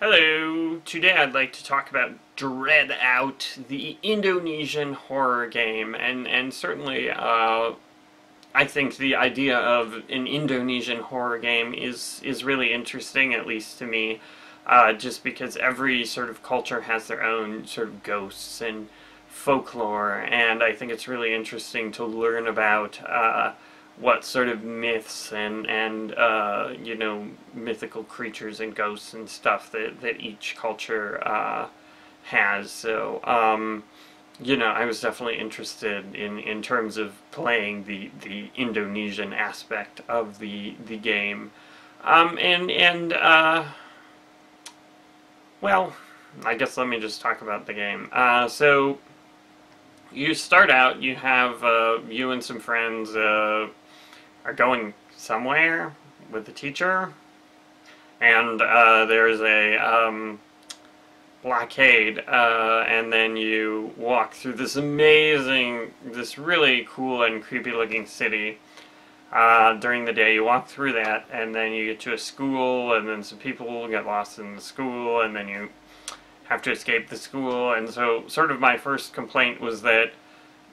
Hello, today I'd like to talk about Dreadout, the Indonesian horror game, and certainly I think the idea of an Indonesian horror game is really interesting, at least to me, just because every sort of culture has their own sort of ghosts and folklore, and I think it's really interesting to learn about what sort of myths and you know, mythical creatures and ghosts and stuff that each culture has. So you know, I was definitely interested in terms of playing the Indonesian aspect of the game. Well, I guess let me just talk about the game. So you start out, you have you and some friends are going somewhere with the teacher, and there's a blockade, and then you walk through this amazing, this really cool and creepy looking city. During the day you walk through that, and then you get to a school, and then some people get lost in the school, and then you have to escape the school. And so sort of my first complaint was that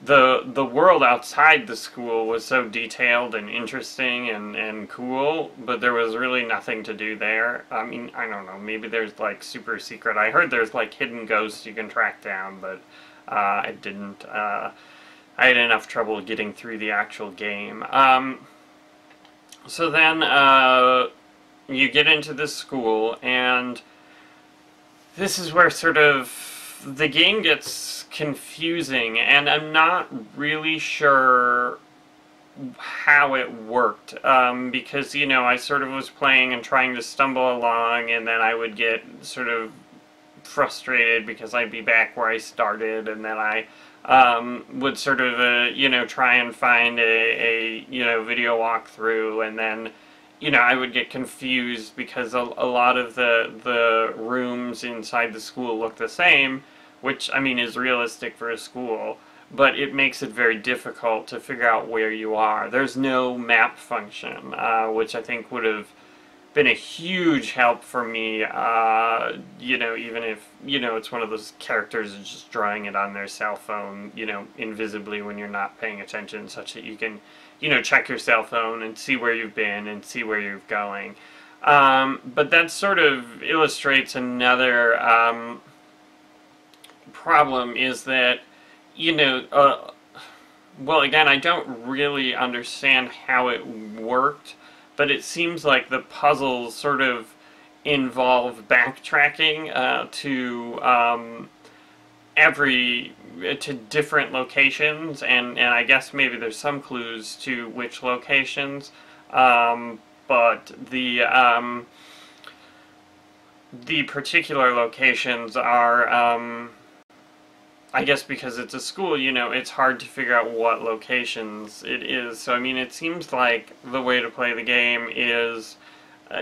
the world outside the school was so detailed and interesting and cool, but there was really nothing to do there. I mean, I don't know, maybe there's like super secret, I heard there's like hidden ghosts you can track down, but I didn't, I had enough trouble getting through the actual game. So then you get into this school, and this is where sort of the game gets confusing, and I'm not really sure how it worked, because, you know, I sort of was playing and trying to stumble along, and then I would get sort of frustrated because I'd be back where I started, and then I would sort of, you know, try and find a you know, video walkthrough, and then, you know, I would get confused because a lot of the rooms inside the school look the same, which, I mean, is realistic for a school, but it makes it very difficult to figure out where you are. There's no map function, which I think would have been a huge help for me, you know, even if, you know, it's one of those characters just drawing it on their cell phone, you know, invisibly when you're not paying attention, such that you can, you know, check your cell phone and see where you've been and see where you're going. But that sort of illustrates another problem, is that, you know, well, again, I don't really understand how it worked, but it seems like the puzzles sort of involve backtracking to different locations, and I guess maybe there's some clues to which locations, but the particular locations are, I guess because it's a school, you know, it's hard to figure out what locations it is. So, I mean, it seems like the way to play the game is,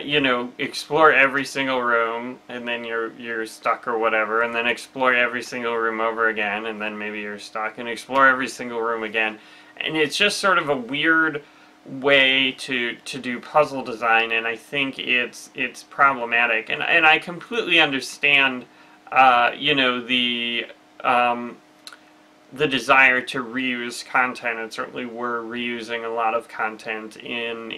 you know, explore every single room, and then you're stuck or whatever, and then explore every single room over again, and then maybe you're stuck, and explore every single room again. And it's just sort of a weird way to do puzzle design, and I think it's problematic. And I completely understand, you know, the desire to reuse content, and certainly we're reusing a lot of content in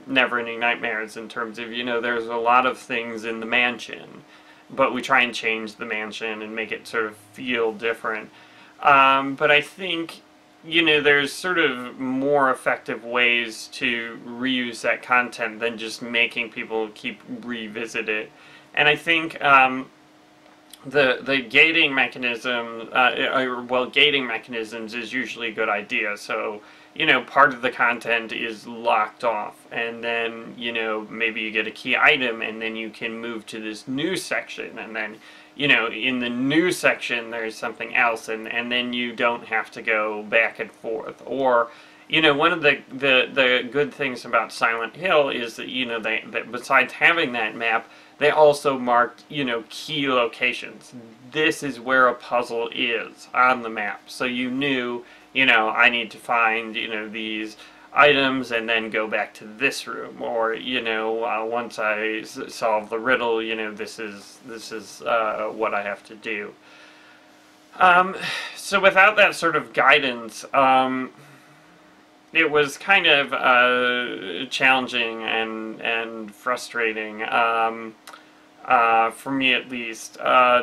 Neverending Nightmares, in terms of, you know, there's a lot of things in the mansion, but we try and change the mansion and make it sort of feel different. But I think, you know, there's sort of more effective ways to reuse that content than just making people keep revisit it. And I think the gating mechanism, well, gating mechanisms is usually a good idea. So, you know, part of the content is locked off, and then, you know, maybe you get a key item, and then you can move to this new section, and then, you know, in the new section there's something else, and then you don't have to go back and forth. Or, you know, one of the good things about Silent Hill is that, you know, that besides having that map, they also marked, you know, key locations. This is where a puzzle is on the map. So you knew, you know, I need to find, you know, these items and then go back to this room, or once I solve the riddle, this is what I have to do. So without that sort of guidance, it was kind of challenging and frustrating, for me at least,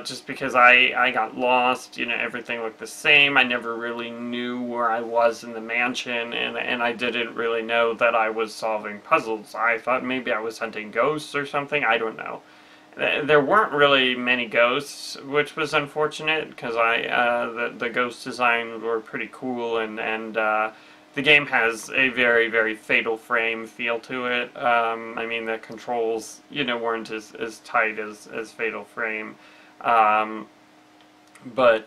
just because I got lost. Everything looked the same. I never really knew where I was in the mansion, and I didn't really know that I was solving puzzles. I thought maybe I was hunting ghosts or something. I don't know. There weren't really many ghosts, which was unfortunate, because the ghost designs were pretty cool, and the game has a very, very Fatal Frame feel to it. I mean, the controls, weren't as tight as Fatal Frame. But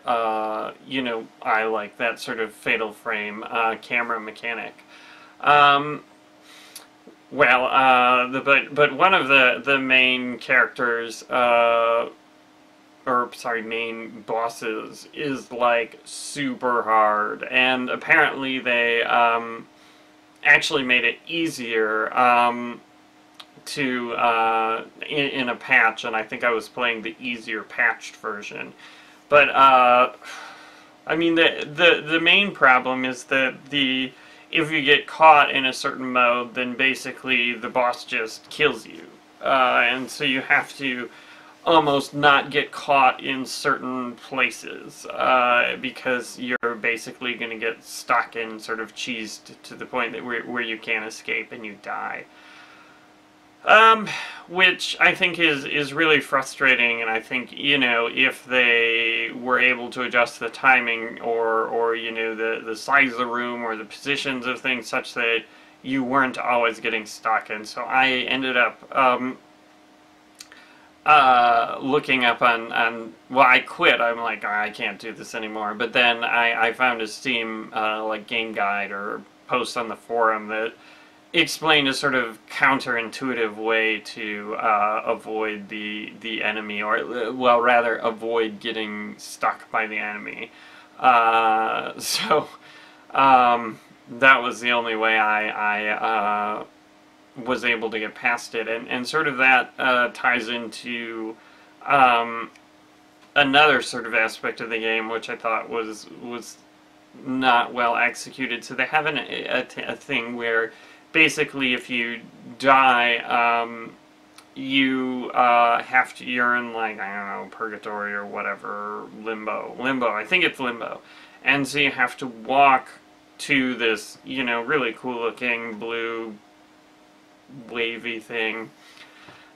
I like that sort of Fatal Frame camera mechanic. But one of the main characters, main bosses is like super hard, and apparently they actually made it easier in a patch, and I think I was playing the easier patched version. But I mean, the main problem is that if you get caught in a certain mode, then basically the boss just kills you, and so you have to almost not get caught in certain places, because you're basically going to get stuck and sort of cheesed to the point that where you can't escape and you die. Which I think is really frustrating, and I think, if they were able to adjust the timing or the size of the room or the positions of things such that you weren't always getting stuck. And so I ended up looking up on well, I quit. I'm like, oh, I can't do this anymore. But then I found a Steam game guide or post on the forum that explained a sort of counterintuitive way to avoid the enemy, or well, rather avoid getting stuck by the enemy. So that was the only way I was able to get past it, and sort of that ties into another sort of aspect of the game, which I thought was not well executed. So they have a thing where basically if you die, you're in, like, I don't know, purgatory or whatever, limbo, I think it's limbo, and so you have to walk to this, really cool looking blue wavy thing.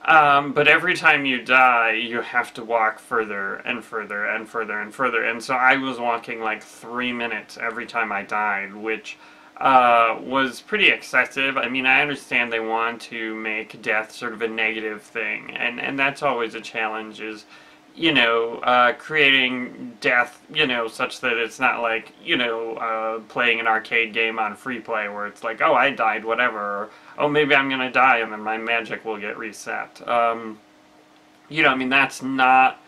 But every time you die, you have to walk further and further and further and further. And so I was walking like 3 minutes every time I died, which was pretty excessive. I mean, I understand they want to make death sort of a negative thing, and that's always a challenge, is creating death, such that it's not like, playing an arcade game on free play where it's like, oh, I died, whatever, or, oh, maybe I'm gonna die and then my magic will get reset. I mean, that's not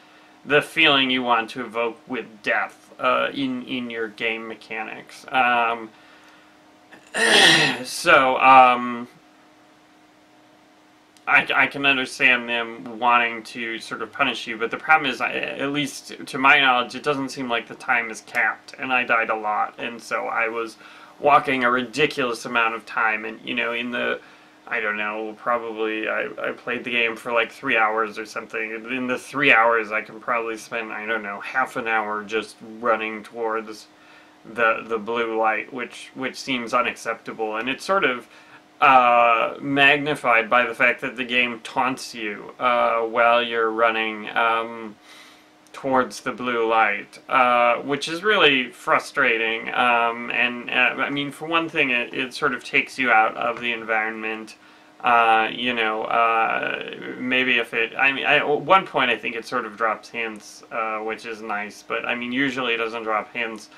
the feeling you want to evoke with death in your game mechanics. I can understand them wanting to sort of punish you, but the problem is, at least to my knowledge, it doesn't seem like the time is capped, and I died a lot, and so I was walking a ridiculous amount of time, and, in the, I don't know, probably, I played the game for like 3 hours or something, and in the 3 hours I can probably spend, I don't know, half an hour just running towards the blue light, which seems unacceptable, and it's sort of magnified by the fact that the game taunts you while you're running towards the blue light, which is really frustrating. I mean, for one thing, it sort of takes you out of the environment. Maybe if it, I mean, at one point I think it sort of drops hints, which is nice, but I mean, usually it doesn't drop hints.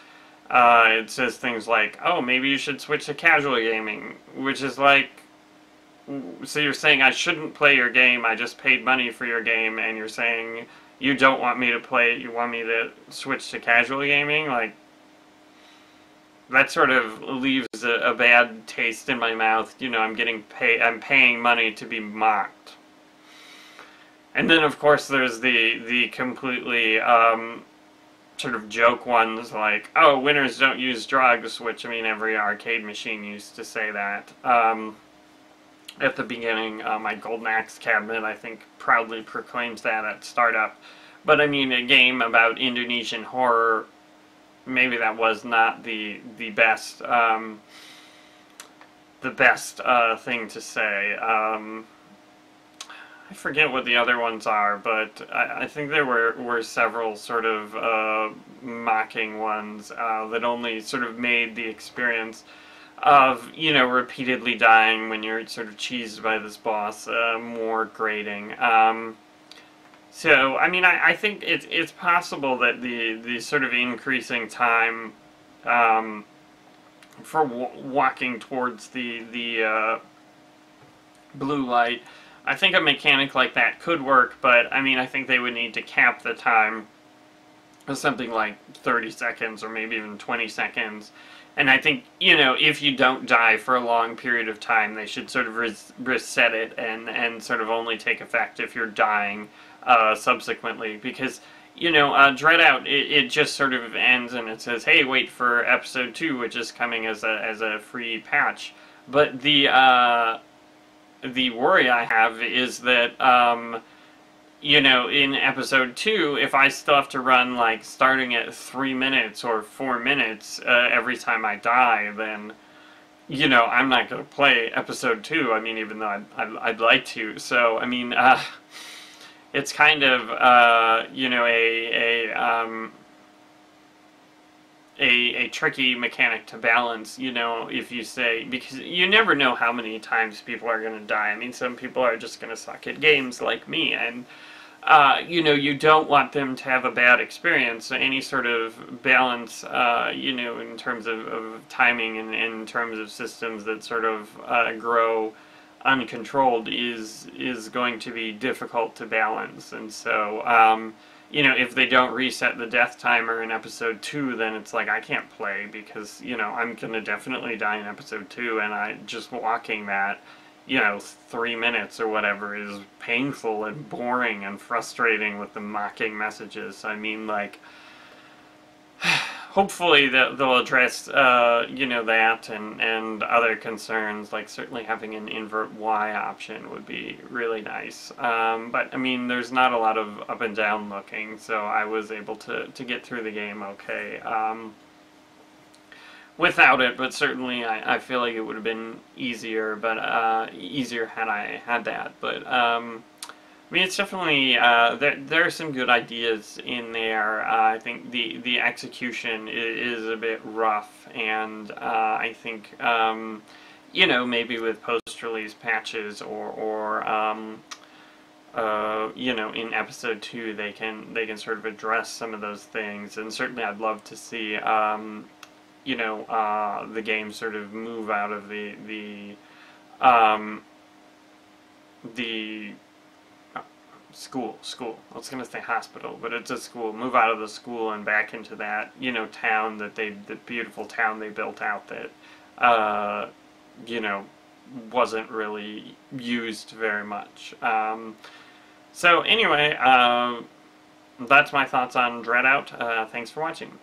It says things like, oh, maybe you should switch to casual gaming, which is like, so you're saying I shouldn't play your game, I just paid money for your game, and you're saying you don't want me to play it, you want me to switch to casual gaming? Like, that sort of leaves a bad taste in my mouth. You know, I'm paying money to be mocked. And then, of course, there's the completely sort of joke ones like, oh, winners don't use drugs, which, I mean, every arcade machine used to say that. At the beginning, my Golden Axe cabinet, I think, proudly proclaims that at startup. But, I mean, a game about Indonesian horror, maybe that was not the best, thing to say. I forget what the other ones are, but I think there were several sort of mocking ones that only sort of made the experience of, you know, repeatedly dying when you're sort of cheesed by this boss more grating. So, I mean, I think it's possible that the sort of increasing time for walking towards the blue light, I think a mechanic like that could work, but I mean, I think they would need to cap the time with something like 30 seconds or maybe even 20 seconds. And I think, you know, if you don't die for a long period of time, they should sort of reset it and sort of only take effect if you're dying subsequently. Because, you know, Dreadout, it just sort of ends and it says, hey, wait for episode 2, which is coming as a free patch. But the worry I have is that, you know, in episode 2, if I still have to run, like, starting at 3 minutes or 4 minutes every time I die, then, you know, I'm not going to play episode 2, I mean, even though I'd like to. So, I mean, it's kind of, you know, a tricky mechanic to balance, you know, if you say, because you never know how many times people are going to die. I mean, some people are just going to suck at games like me, and, you know, you don't want them to have a bad experience. So any sort of balance, you know, in terms of timing and in terms of systems that sort of grow uncontrolled is going to be difficult to balance. And so, you know, if they don't reset the death timer in episode 2, then it's like I can't play because, you know, I'm going to definitely die in episode 2, and just walking that, you know, 3 minutes or whatever is painful and boring and frustrating with the mocking messages. I mean, like, hopefully they'll address, you know, that and other concerns, like certainly having an invert Y option would be really nice. But, I mean, there's not a lot of up and down looking, so I was able to get through the game okay. Without it, but certainly I feel like it would have been easier, but easier had I had that. But I mean, it's definitely there are some good ideas in there. I think the execution is a bit rough, and I think you know, maybe with post-release patches or you know, in episode 2 they can sort of address some of those things, and certainly I'd love to see. You know, the game sort of move out of the school. I was gonna say hospital, but it's a school. Move out of the school and back into that, you know, town that the beautiful town they built out that, you know, wasn't really used very much. So anyway, that's my thoughts on Dreadout. Thanks for watching.